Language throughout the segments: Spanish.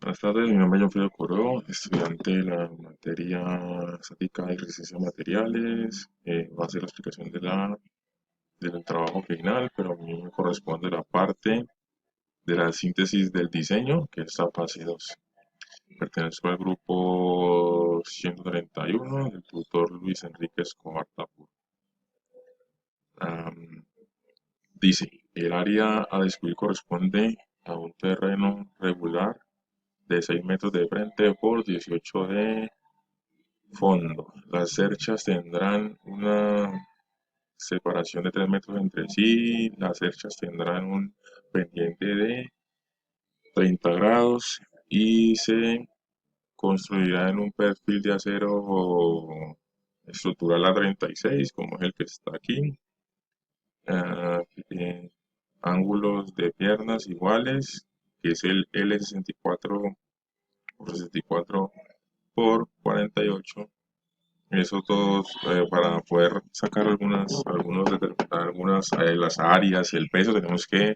Buenas tardes, mi nombre es John Fidel Coró, estudiante de la materia estática y resistencia a materiales. Va a ser la explicación del trabajo final, pero a mí me corresponde la parte de la síntesis del diseño, que es la fase 2. Pertenezco al grupo 131 del tutor Luis Enrique Escobar Tapur. Am, Dice, el área a descubrir corresponde a un terreno regular de 6 metros de frente por 18 de fondo. Las cerchas tendrán una separación de 3 metros entre sí. Las cerchas tendrán un pendiente de 30 grados y se construirá en un perfil de acero estructural a 36, como es el que está aquí. Ah, Ángulos de piernas iguales, que es el L64 por 64 por 48. Esos todos para poder sacar las áreas y el peso tenemos que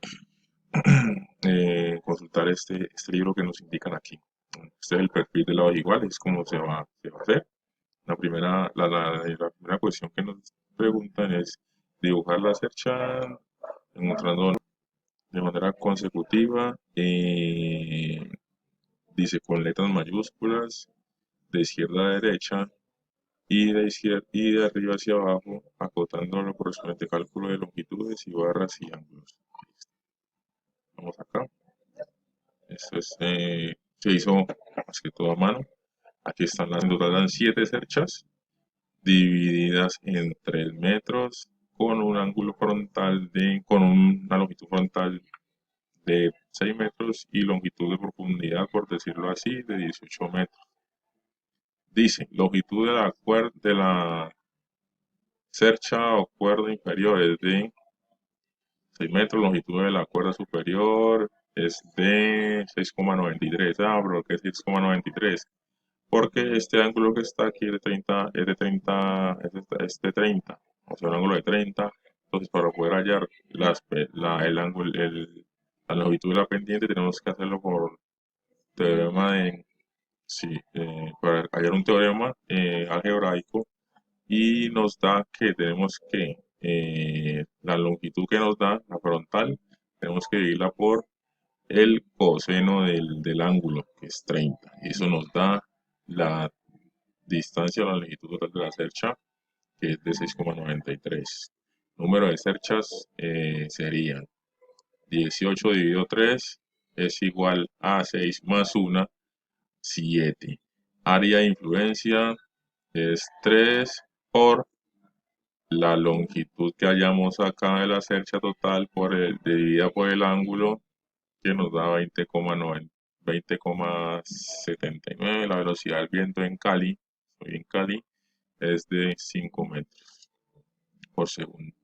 consultar este libro que nos indican aquí. Este es el perfil de lados iguales, es como se va a hacer. La primera cuestión que nos preguntan es dibujar la cercha encontrando de manera consecutiva, dice con letras mayúsculas, de izquierda a derecha, y de arriba hacia abajo, acotando lo correspondiente cálculo de longitudes y barras y ángulos. Vamos acá. Esto se hizo más que todo a mano. Aquí están las, en total dan 7 cerchas divididas en 3 metros con un ángulo frontal con una longitud frontal de 6 metros y longitud de profundidad, por decirlo así, de 18 metros. Dice, longitud de la cercha o cuerda inferior es de 6 metros, longitud de la cuerda superior es de 6,93. ¿Por qué 6,93? Porque este ángulo que está aquí es de 30, o sea, un ángulo de 30. Entonces, para poder hallar el ángulo, la longitud de la pendiente, tenemos que hacerlo por teorema sí, para hallar un teorema algebraico, y nos da que tenemos que la longitud que nos da la frontal, tenemos que dividirla por el coseno del ángulo, que es 30. Y eso nos da la distancia o la longitud total de la cercha, que es de 6,93. Número de cerchas serían 18 dividido 3 es igual a 6 más 1, 7. Área de influencia es 3 por la longitud que hallamos acá de la cercha total dividida por el ángulo, que nos da 20,79. La velocidad del viento en Cali, estoy en Cali, es de 5 metros por segundo.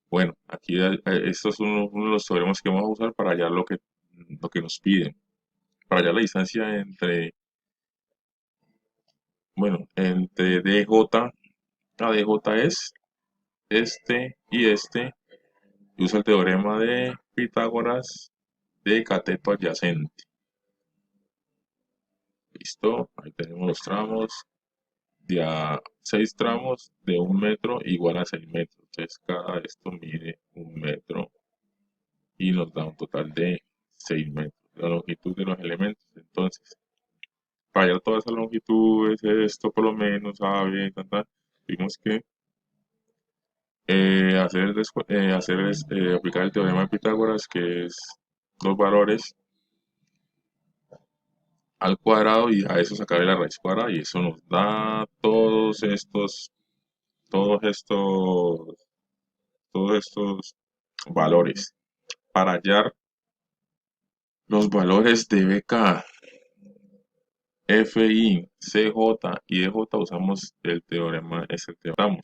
Bueno, aquí estos son uno de los teoremas que vamos a usar para hallar lo que nos piden. Para hallar la distancia entre DJ, ADJ es este, y usa el teorema de Pitágoras de cateto adyacente. Listo, ahí tenemos los tramos. De a 6 tramos de 1 metro igual a 6 metros. Entonces cada esto mide 1 metro y nos da un total de 6 metros. La longitud de los elementos. Entonces, para hallar todas esas longitudes, esto por lo menos, sabe, tuvimos que aplicar el teorema de Pitágoras, que es los valores al cuadrado y a eso sacarle la raíz cuadrada, y eso nos da todos estos, todos estos valores. Para hallar los valores de BK, FI, CJ y EJ usamos el teorema, ese teorema.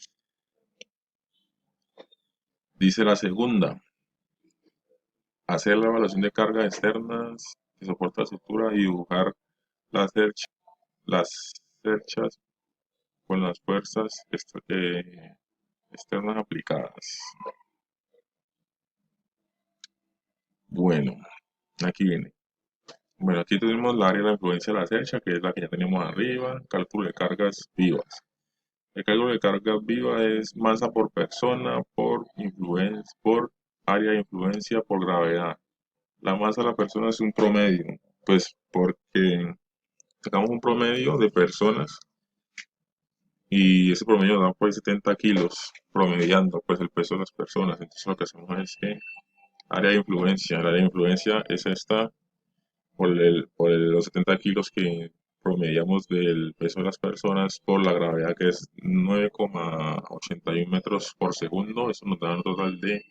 Dice la segunda, hacer la evaluación de cargas externas que soporta la estructura y dibujar las cerchas, las cerchas con las fuerzas externas aplicadas. Bueno, aquí viene. Bueno, aquí tenemos la área de la influencia de la cercha, que es la que ya tenemos arriba, cálculo de cargas vivas. El cálculo de cargas vivas es masa por persona, por área de influencia, por gravedad. La masa de la persona es un promedio, pues porque sacamos un promedio de personas y ese promedio da pues 70 kilos, promediando pues el peso de las personas. Entonces lo que hacemos es que el área de influencia es esta los 70 kilos que promediamos del peso de las personas por la gravedad que es 9,81 metros por segundo. Eso nos da un total de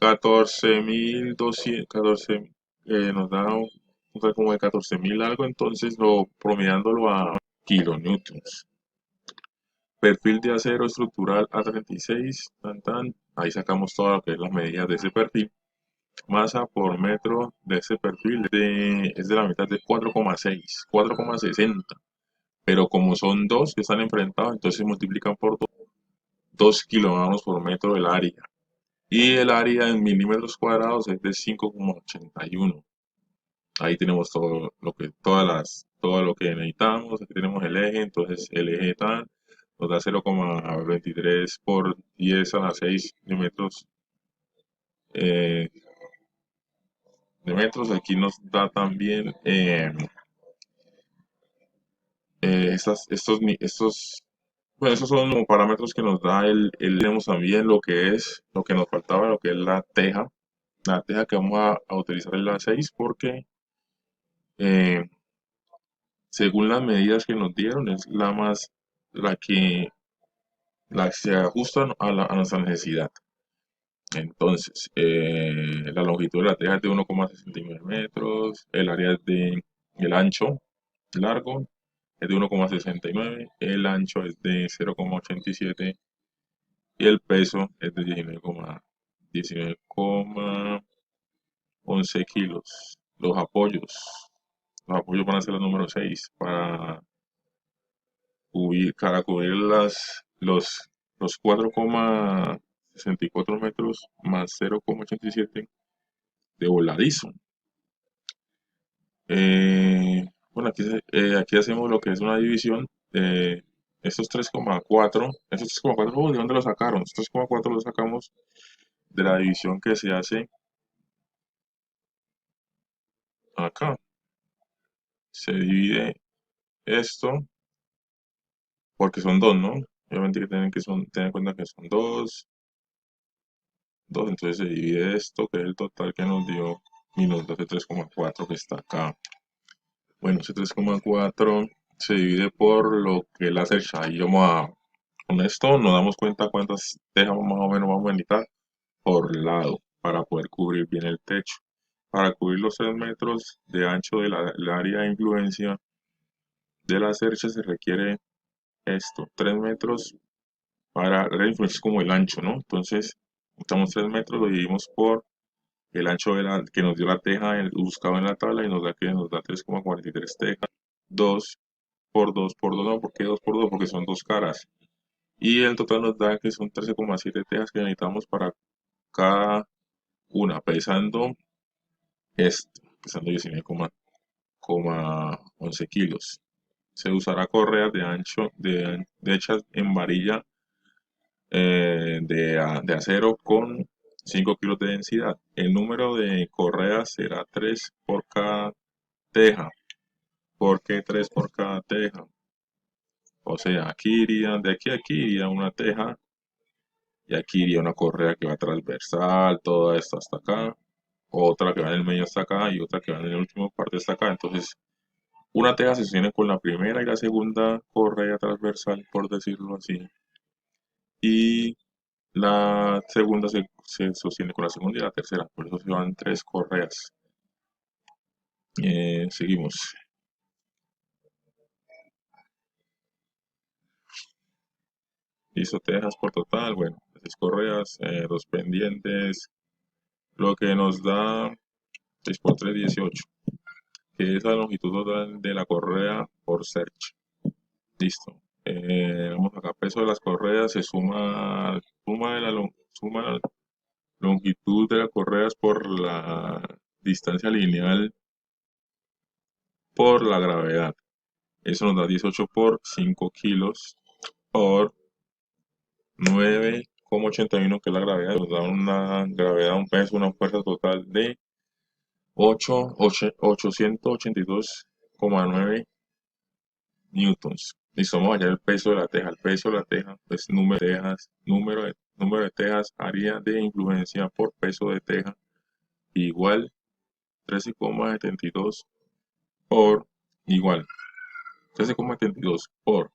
14.200, nos da un total como de 14.000 algo, entonces promediándolo a kilonewtons. Perfil de acero estructural A36, tan, tan, ahí sacamos todo lo que es las medidas de ese perfil. Masa por metro de ese perfil es de la mitad de 4,6, 4,60. Pero como son dos que están enfrentados, entonces se multiplican por 2 kilogramos por metro del área. Y el área en milímetros cuadrados es de 5,81. Ahí tenemos todo lo que necesitamos. Aquí tenemos el eje, entonces el eje tan nos da 0,23 por 10 a la 6 eh, de metros. Aquí nos da también bueno, estos son como parámetros que nos da tenemos también lo que nos faltaba, lo que es la teja que vamos a utilizar es la 6 porque eh, según las medidas que nos dieron es la que, la que se ajusta a nuestra necesidad. Entonces, la longitud de la teja es de 1,69 metros, el ancho largo es de 1,69, el ancho es de 0,87 y el peso es de 19,11 kilos. Los apoyos van a ser el número 6 para cubrir los 4,64 metros más 0,87 de voladizo. Bueno, aquí hacemos lo que es una división de estos 3,4, ¿de dónde lo sacaron? Estos 3,4 lo sacamos de la división que se hace acá. Se divide esto porque son dos, ¿no? Obviamente hay que tener en cuenta que son dos, entonces se divide esto, que es el total que nos dio, y nos da ese 3,4 que está acá. Bueno, ese 3,4 se divide por lo que es la cercha. Y con esto nos damos cuenta cuántas tejas más o menos vamos a necesitar por lado para poder cubrir bien el techo. Para cubrir los 3 metros de ancho del área de influencia de la cercha se requiere esto, 3 metros para la área de influencia es como el ancho, ¿no? Entonces, usamos 3 metros, lo dividimos por el ancho que nos dio la teja buscado en la tabla y nos da 3,43 tejas. 2 por 2 por 2, no, ¿por qué 2 por 2? Porque son dos caras. Y el total nos da que son 13,7 tejas que necesitamos para cada una, pesando 19,11 kilos. Se usará correas hechas en varilla de acero con 5 kilos de densidad. El número de correas será 3 por cada teja. ¿Por qué 3 por cada teja? O sea, de aquí a aquí iría una teja y aquí iría una correa que va transversal, toda esta hasta acá, otra que va en el medio hasta acá y otra que va en el último parte hasta acá. Entonces, una teja se sostiene con la primera y la segunda correa transversal, por decirlo así, y la segunda se sostiene con la segunda y la tercera, por eso se van tres correas. Seguimos. Listo, tejas por total, bueno, 6 correas, dos pendientes, lo que nos da 6 por 3, 18, que es la longitud total de la correa por search. Listo. Vamos acá, peso de las correas se suma la longitud de las correas por la distancia lineal por la gravedad. Eso nos da 18 por 5 kilos por 9,81, que es la gravedad. Nos da una gravedad, un peso, una fuerza total de 882,9 newtons. Listo, vamos a hallar el peso de la teja. El peso de la teja, pues número de tejas, área de influencia por peso de teja, igual 13,72 por igual 13,72 por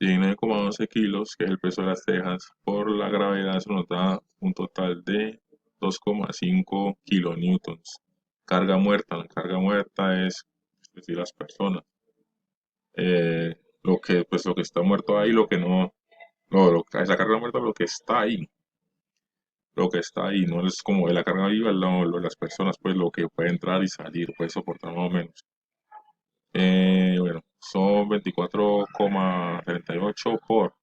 19,12 kilos, que es el peso de las tejas, por la gravedad. Eso nos da un total de 2,5 kilonewtons. Carga muerta, la carga muerta es decir, las personas. Lo que está muerto ahí, lo que no, esa carga muerta, lo que está ahí, no es como de la carga viva, las personas, pues lo que puede entrar y salir, puede soportar más o menos. Bueno, son 24,38 por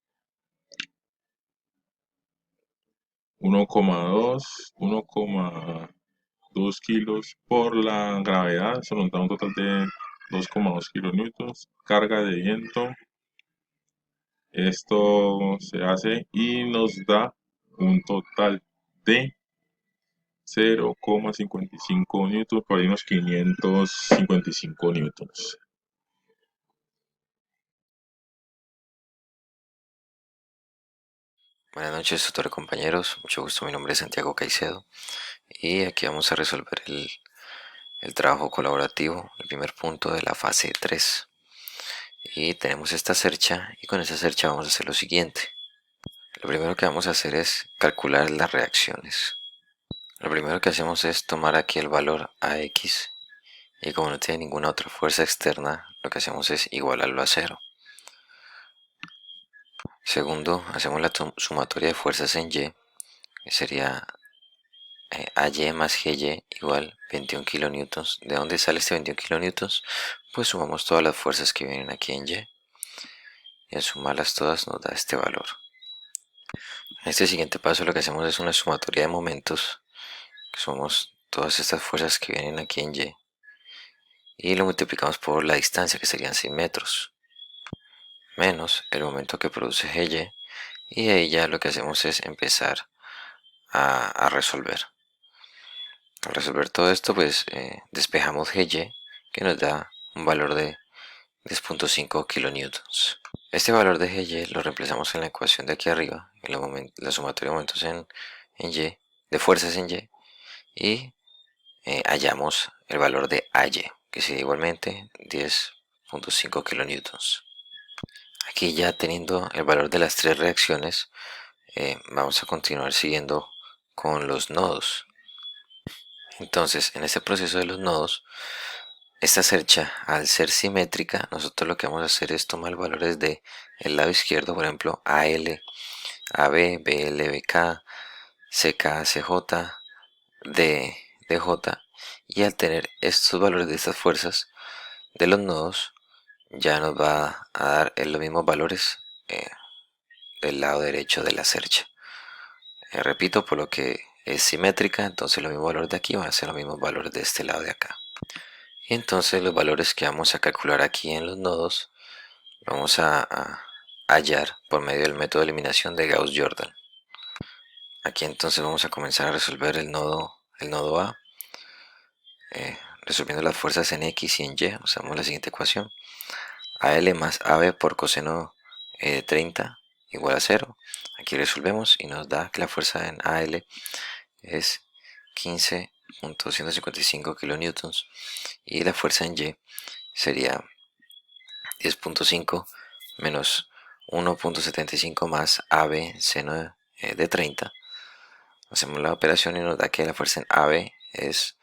1,2 kilos por la gravedad. Eso nos da un total de 2,2 kilonewtons. Carga de viento. Esto se hace y nos da un total de 0,55 newtons, por ahí unos 555 newtons. Buenas noches, tutores compañeros. Mucho gusto, mi nombre es Santiago Caicedo y aquí vamos a resolver el trabajo colaborativo, el primer punto de la fase 3. Y tenemos esta cercha y con esta cercha vamos a hacer lo siguiente. Lo primero que vamos a hacer es calcular las reacciones. Lo primero que hacemos es tomar aquí el valor AX y como no tiene ninguna otra fuerza externa, lo que hacemos es igualarlo a 0. Segundo, hacemos la sumatoria de fuerzas en Y, que sería AY más GY igual 21 kilonewtons. ¿De dónde sale este 21 kilonewtons? Pues sumamos todas las fuerzas que vienen aquí en Y y al sumarlas todas nos da este valor. En este siguiente paso lo que hacemos es una sumatoria de momentos, que somos todas estas fuerzas que vienen aquí en Y lo multiplicamos por la distancia, que serían 6 metros, menos el momento que produce GY, y ahí ya lo que hacemos es empezar a resolver. Al resolver todo esto, pues despejamos GY, que nos da un valor de 10,5 kilonewtons. Este valor de GY lo reemplazamos en la ecuación de aquí arriba, en la sumatoria de momentos en Y, de fuerzas en y hallamos el valor de AY, que sería igualmente 10,5 kilonewtons. Aquí ya teniendo el valor de las tres reacciones, vamos a continuar siguiendo con los nodos. Entonces, en este proceso de los nodos, esta cercha, al ser simétrica, nosotros lo que vamos a hacer es tomar valores de el lado izquierdo, por ejemplo, AL, AB, BL, BK, CK, CJ, DJ, y al tener estos valores de estas fuerzas de los nodos, ya nos va a dar los mismos valores del lado derecho de la cercha. Repito, por lo que es simétrica, entonces los mismos valores de aquí van a ser los mismos valores de este lado de acá. Y entonces los valores que vamos a calcular aquí en los nodos vamos a hallar por medio del método de eliminación de Gauss-Jordan. Aquí entonces vamos a comenzar a resolver el nodo A, resolviendo las fuerzas en X y en Y. Usamos la siguiente ecuación: AL más AB por coseno de 30 igual a 0. Aquí resolvemos y nos da que la fuerza en AL es 15,155 kilonewtons y la fuerza en Y sería 10,5 menos 1,75 más AB seno de 30. Hacemos la operación y nos da que la fuerza en AB es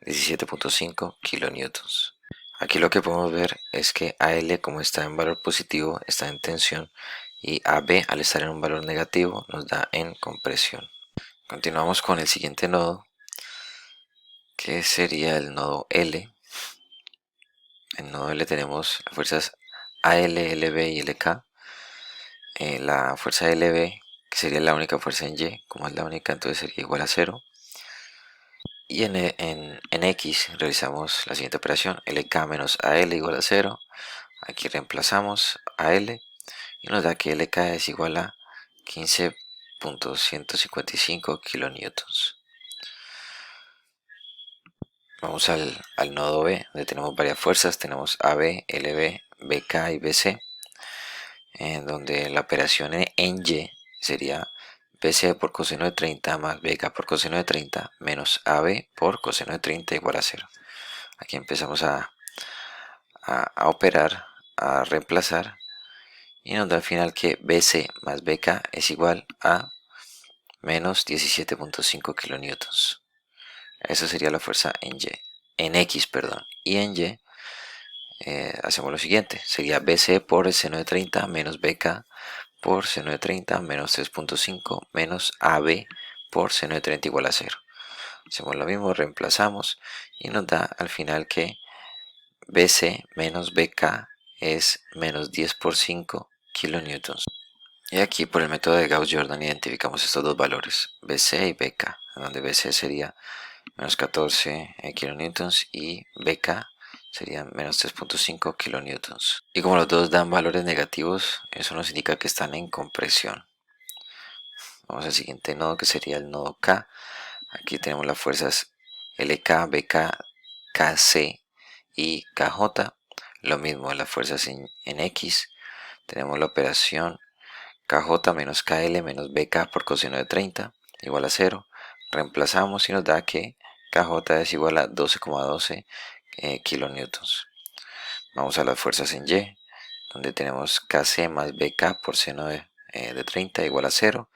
17,5 kilonewtons. Aquí lo que podemos ver es que AL, como está en valor positivo, está en tensión, y AB, al estar en un valor negativo, nos da en compresión. Continuamos con el siguiente nodo, que sería el nodo L. En nodo L tenemos las fuerzas AL, LB y LK. La fuerza LB, que sería la única fuerza en Y, como es la única, entonces sería igual a 0. Y en X realizamos la siguiente operación, LK menos AL igual a 0. Aquí reemplazamos AL y nos da que LK es igual a 15.155 kilonewtons. Vamos al nodo B, donde tenemos varias fuerzas. Tenemos AB, LB, BK y BC, en donde la operación en Y sería BC por coseno de 30 más BK por coseno de 30 menos AB por coseno de 30 igual a 0. Aquí empezamos a operar, a reemplazar, y nos da al final que BC más BK es igual a menos 17.5 kilonewtons. Esa sería la fuerza en Y, en X, perdón. Y en Y hacemos lo siguiente, sería BC por el seno de 30 menos BK por seno de 30 menos 3.5 menos AB por seno de 30 igual a 0. Hacemos lo mismo, reemplazamos y nos da al final que BC menos BK es menos 10 por 5 kilonewtons. Y aquí por el método de Gauss-Jordan identificamos estos dos valores, BC y BK, en donde BC sería menos 14 kilonewtons y BK sería menos 3.5 kilonewtons. Y como los dos dan valores negativos, eso nos indica que están en compresión. Vamos al siguiente nodo, que sería el nodo K. Aquí tenemos las fuerzas LK, BK, KC y KJ. Lo mismo las fuerzas en X. Tenemos la operación KJ menos KL menos BK por coseno de 30 igual a 0. Reemplazamos y nos da que KJ es igual a 12,12 kilonewtons. Vamos a las fuerzas en Y, donde tenemos KC más BK por seno de 30 igual a 0.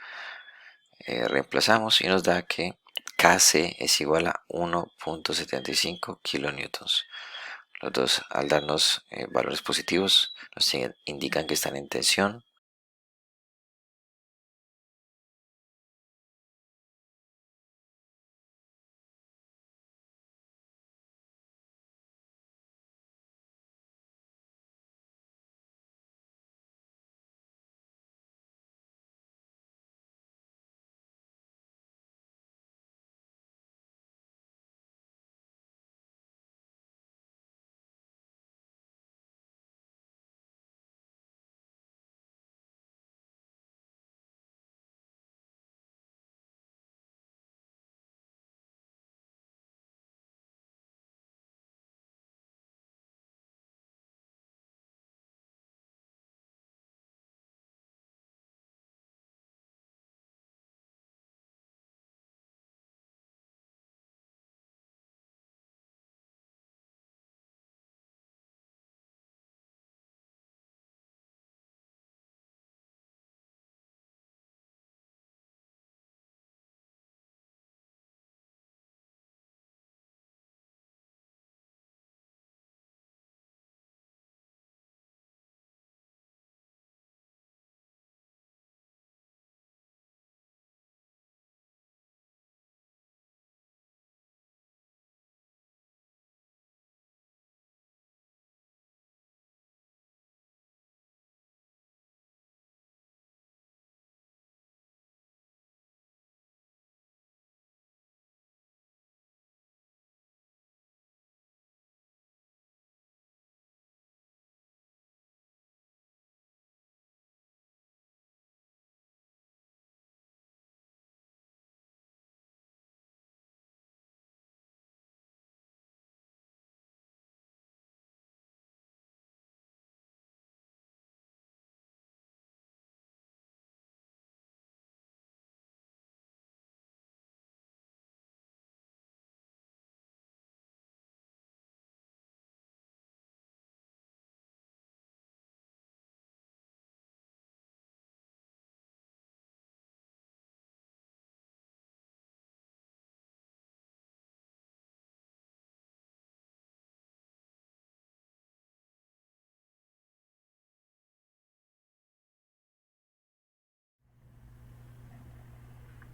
Reemplazamos y nos da que KC es igual a 1.75 kilonewtons. Los dos, al darnos valores positivos, nos indican que están en tensión.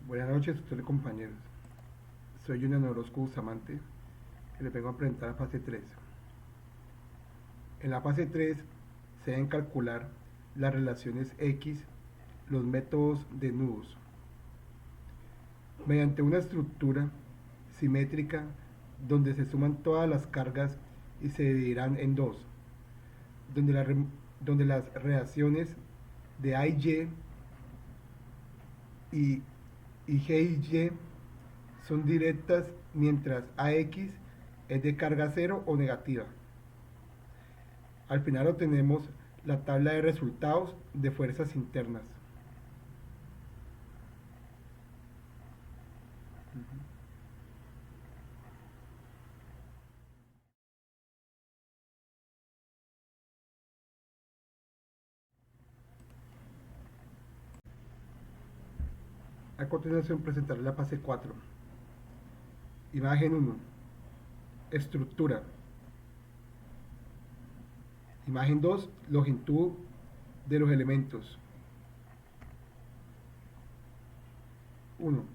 Buenas noches, doctores y compañeros. Soy Julián Orozco Bustamante y les vengo a presentar la fase 3. En la fase 3 se deben calcular las relaciones X, los métodos de nudos. Mediante una estructura simétrica donde se suman todas las cargas y se dividirán en dos, donde, donde las reacciones de A y, G y Y son directas mientras AX es de carga cero o negativa. Al final obtenemos la tabla de resultados de fuerzas internas. A continuación presentaré la fase 4. Imagen 1. Estructura. Imagen 2. Longitud de los elementos. 1.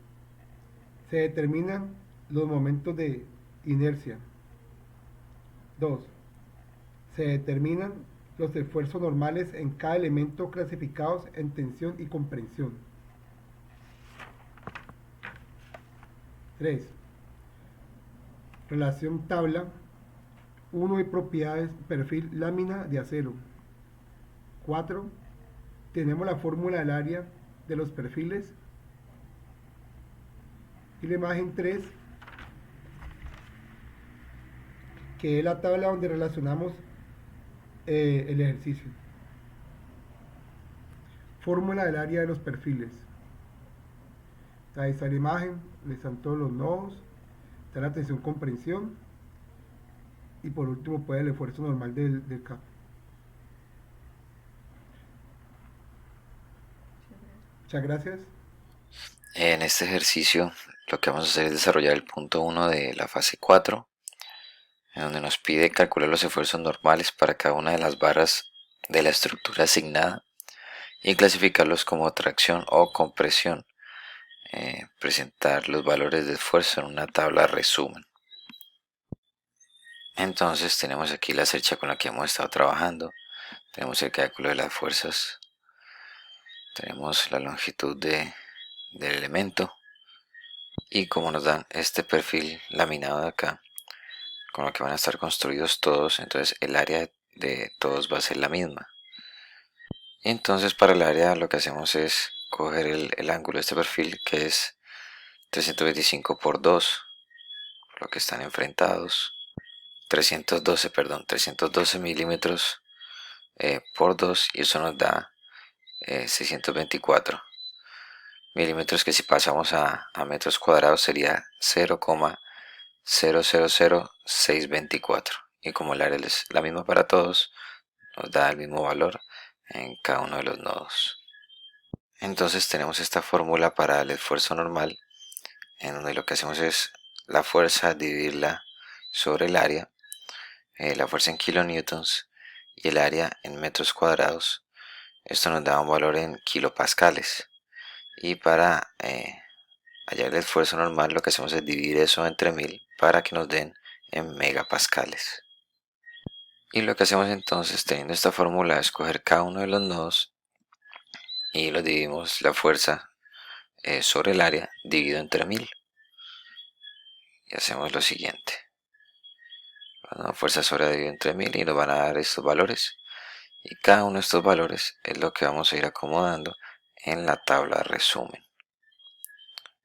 Se determinan los momentos de inercia. 2. Se determinan los esfuerzos normales en cada elemento clasificados en tensión y comprensión. 3. Relación tabla 1 y propiedades perfil lámina de acero. 4. Tenemos la fórmula del área de los perfiles. Y la imagen 3, que es la tabla donde relacionamos el ejercicio. Fórmula del área de los perfiles. Ahí está la imagen, le están todos los nodos, está la tensión comprensión y por último pues el esfuerzo normal del cap. Muchas gracias. En este ejercicio lo que vamos a hacer es desarrollar el punto 1 de la fase 4, en donde nos pide calcular los esfuerzos normales para cada una de las barras de la estructura asignada y clasificarlos como tracción o compresión. Presentar los valores de esfuerzo en una tabla resumen. Entonces tenemos aquí la cercha con la que hemos estado trabajando, tenemos el cálculo de las fuerzas, tenemos la longitud del elemento y como nos dan este perfil laminado de acá con lo que van a estar construidos todos, entonces el área de todos va a ser la misma. Entonces para el área lo que hacemos es coger el ángulo de este perfil, que es 325 por 2, lo que están enfrentados, 312 milímetros por 2, y eso nos da 624 milímetros, que si pasamos a metros cuadrados sería 0,000624, y como el área es la misma para todos, nos da el mismo valor en cada uno de los nodos. Entonces tenemos esta fórmula para el esfuerzo normal, en donde lo que hacemos es la fuerza dividirla sobre el área, la fuerza en kilonewtons y el área en metros cuadrados. Esto nos da un valor en kilopascales, y para hallar el esfuerzo normal lo que hacemos es dividir eso entre 1000 para que nos den en megapascales. Y lo que hacemos entonces, teniendo esta fórmula, es coger cada uno de los nodos y lo dividimos la fuerza sobre el área dividido entre 1000, y hacemos lo siguiente: la fuerza sobre dividido entre 1000, y nos van a dar estos valores, y cada uno de estos valores es lo que vamos a ir acomodando en la tabla resumen.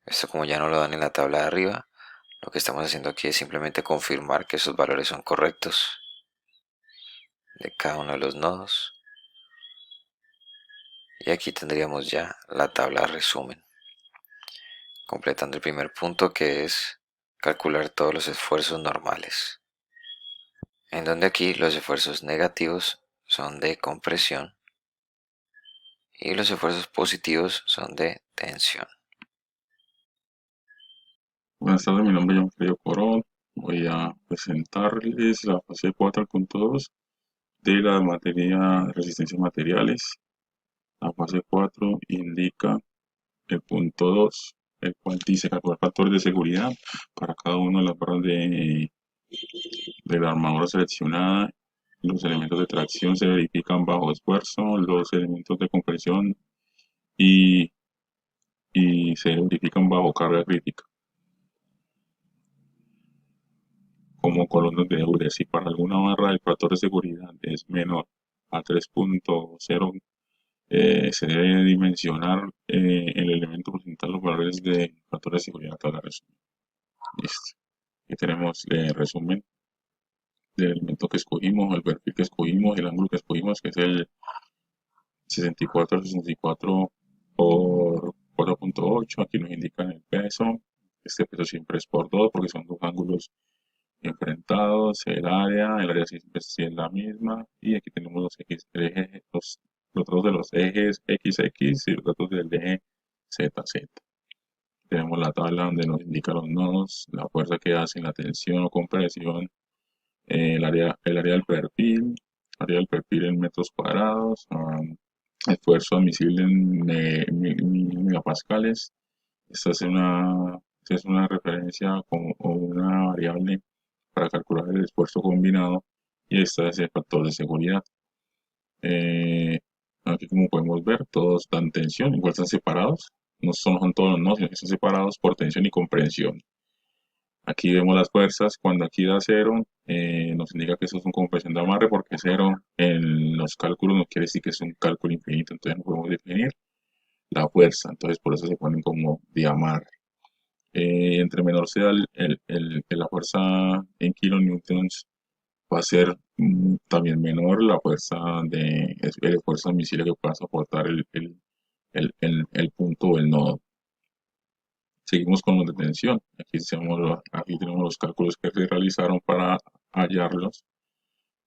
Esto, como ya no lo dan en la tabla de arriba, lo que estamos haciendo aquí es simplemente confirmar que esos valores son correctos de cada uno de los nodos, y aquí tendríamos ya la tabla resumen, completando el primer punto, que es calcular todos los esfuerzos normales, en donde aquí los esfuerzos negativos son de compresión y los esfuerzos positivos son de tensión. Buenas tardes, mi nombre es John Corón. Voy a presentarles la fase 4.2 de la materia de resistencia a materiales. La fase 4 indica el punto 2, el cual dice calcular factores de seguridad para cada una de las barras de la armadura seleccionada. Los elementos de tracción se verifican bajo esfuerzo, los elementos de compresión y se verifican bajo carga crítica. como columnas de Euler. Si para alguna barra el factor de seguridad es menor a 3.0, se debe dimensionar el elemento porcentual los valores de factor de seguridad a la resumen. Listo. Aquí tenemos el resumen del elemento que escogimos, el perfil que escogimos, el ángulo que escogimos, que es el 64 por 4.8. Aquí nos indican el peso. Este peso siempre es por 2 porque son dos ángulos enfrentados. El área siempre sí es la misma. Y aquí tenemos los ejes, los datos de los ejes XX y los datos del eje ZZ. Tenemos la tabla donde nos indica los nodos, la fuerza que hacen, la tensión o compresión, el área del perfil en metros cuadrados, esfuerzo admisible en megapascales. Esta es una referencia o una variable para calcular el esfuerzo combinado y esta es el factor de seguridad. Eh, Aquí como podemos ver, todos dan tensión, igual están separados, no son todos los nodos, sino que están separados por tensión y comprensión. Aquí vemos las fuerzas, cuando aquí da cero, nos indica que eso es una compresión de amarre, porque cero en los cálculos no quiere decir que es un cálculo infinito, entonces no podemos definir la fuerza, entonces por eso se ponen como de amarre. Entre menor sea la fuerza en kilonewtons, va a ser también menor la fuerza el esfuerzo admisible que pueda soportar el punto o el nodo. Seguimos con los de tensión. Aquí tenemos los cálculos que se realizaron para hallarlos.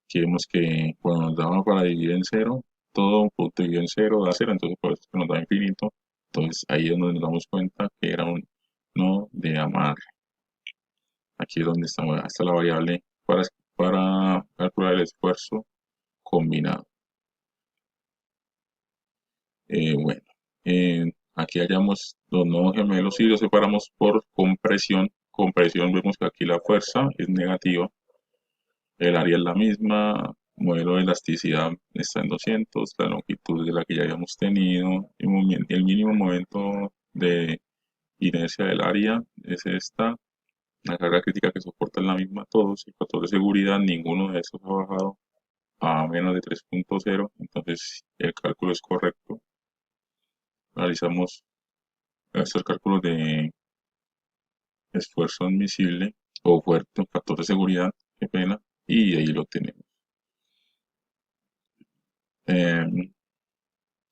Aquí vemos que cuando nos daba para dividir en cero, todo un punto dividido en cero da cero, entonces por eso es que nos da infinito. Entonces ahí es donde nos damos cuenta que era un nodo de amarre. Aquí es donde está la variable para calcular el esfuerzo combinado. Bueno, aquí hallamos los nodos gemelos y los separamos por compresión. Compresión, vemos que aquí la fuerza es negativa, el área es la misma, modelo de elasticidad está en 200, la longitud de la que ya habíamos tenido, el mínimo momento de inercia del área es esta, la carga crítica que soporta es la misma todos, el factor de seguridad, ninguno de estos ha bajado a menos de 3.0, entonces el cálculo es correcto. Realizamos estos cálculos de esfuerzo admisible o fuerte, factor de seguridad, qué pena, y ahí lo tenemos.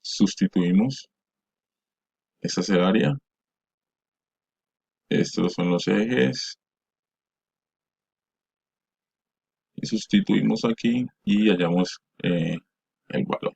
Sustituimos, esta es el área, estos son los ejes, y sustituimos aquí y hallamos el valor.